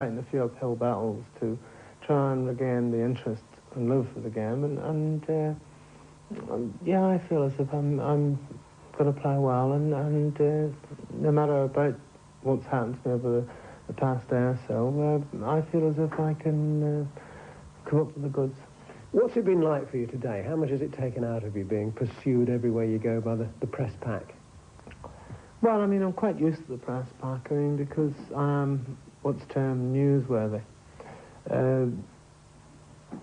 fighting a few uphill battles to try and regain the interest and love for the game, yeah, I feel as if I'm going to play well, and no matter about what's happened to me over the past day or so, I feel as if I can come up with the goods. What's it been like for you today? How much has it taken out of you being pursued everywhere you go by the press pack? Well, I mean, I'm quite used to the press pack, I mean, because I'm what's termed newsworthy.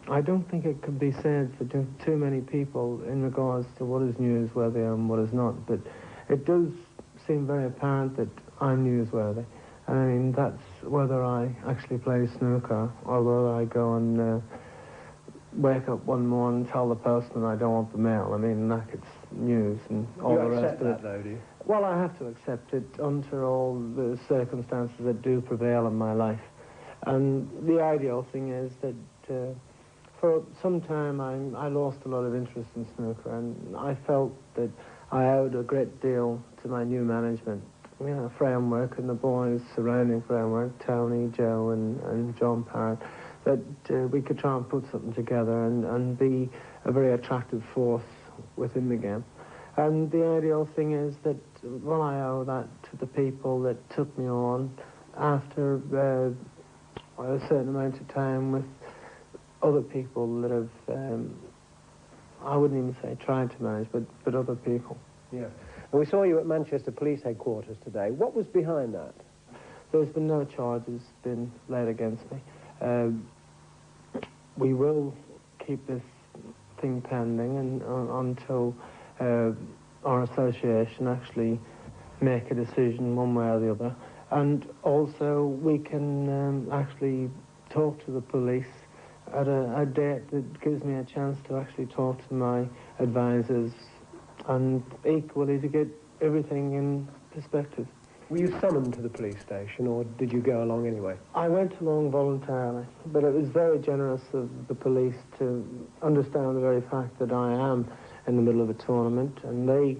I don't think it can be said for too many people in regards to what is newsworthy and what is not, but it does seem very apparent that I'm newsworthy. I mean, that's whether I actually play snooker or whether I go and wake up one morning and tell the postman I don't want the mail. I mean, that it's news and all the rest of it. You accept that, though, do you? Well, I have to accept it under all the circumstances that do prevail in my life. And the ideal thing is that for some time I lost a lot of interest in snooker, and I felt that I owed a great deal to my new management. You know, framework and the boys surrounding framework, Tony, Joe and John Parrott, that we could try and put something together and be a very attractive force within the game. And the ideal thing is that, well, I owe that to the people that took me on after a certain amount of time with other people that have, I wouldn't even say tried to manage, but other people. Yeah. And we saw you at Manchester Police Headquarters today. What was behind that? There's been no charges been laid against me. We will keep this thing pending and until our association actually make a decision one way or the other. And also we can actually talk to the police at a date that gives me a chance to actually talk to my advisors and equally to get everything in perspective. Were you summoned to the police station, or did you go along anyway? I went along voluntarily, but it was very generous of the police to understand the very fact that I am in the middle of a tournament, and they,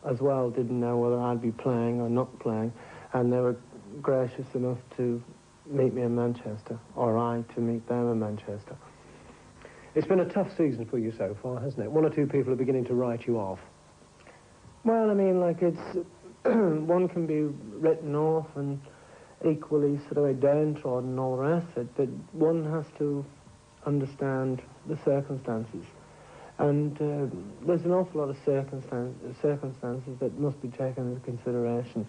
as well, didn't know whether I'd be playing or not playing, and they were gracious enough to meet me in Manchester, or I to meet them in Manchester. It's been a tough season for you so far, hasn't it? One or two people are beginning to write you off. Well, I mean, like, it's... one can be written off and equally sort of downtrodden and all the rest of it, but one has to understand the circumstances. And there's an awful lot of circumstances that must be taken into consideration.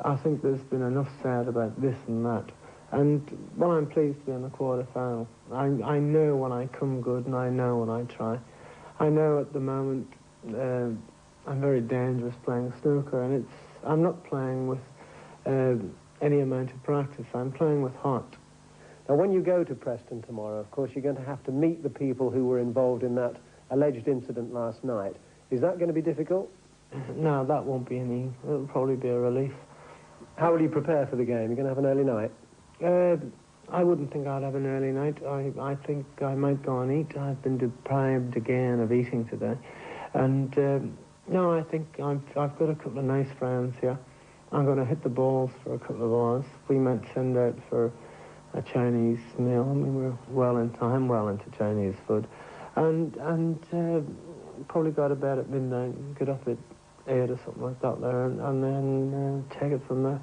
I think there's been enough said about this and that. And well, I'm pleased to be in the quarter-final. I know when I come good and I know when I try. I know at the moment I'm very dangerous playing snooker, and I'm not playing with any amount of practice. I'm playing with heart. Now, when you go to Preston tomorrow, of course, you're going to have to meet the people who were involved in that alleged incident last night. Is that going to be difficult? No, that won't be any. It'll probably be a relief. How will you prepare for the game? You're going to have an early night? I wouldn't think I'd have an early night. I think I might go and eat. I've been deprived again of eating today. And no, I think I've got a couple of nice friends here. I'm going to hit the balls for a couple of hours. We might send out for a Chinese meal. I mean, I'm well into Chinese food. And probably go to bed at midnight and get up at 8 or something like that there, and then take it from there.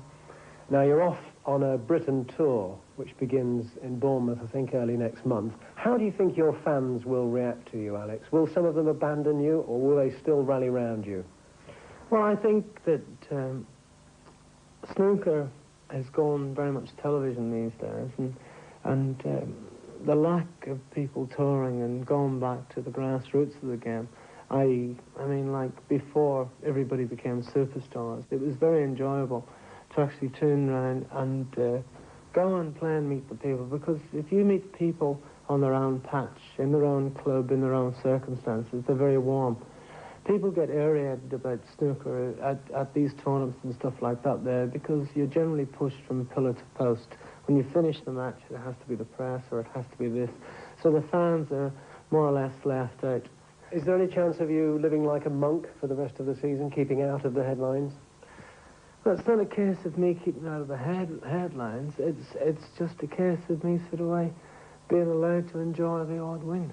Now, you're off on a Britain tour, which begins in Bournemouth, I think, early next month. How do you think your fans will react to you, Alex? Will some of them abandon you, or will they still rally round you? Well, I think that snooker has gone very much television these days, and the lack of people touring and going back to the grassroots of the game. I mean, like, before everybody became superstars, it was very enjoyable to actually turn around and go and play and meet the people, because if you meet people on their own patch, in their own club, in their own circumstances, they're very warm. People get aerated about snooker at these tournaments and stuff like that there, because you're generally pushed from pillar to post. When you finish the match, it has to be the press or it has to be this. So the fans are more or less left out. Is there any chance of you living like a monk for the rest of the season, keeping out of the headlines? Well, it's not a case of me keeping out of the headlines. It's just a case of me sort of being allowed to enjoy the odd win.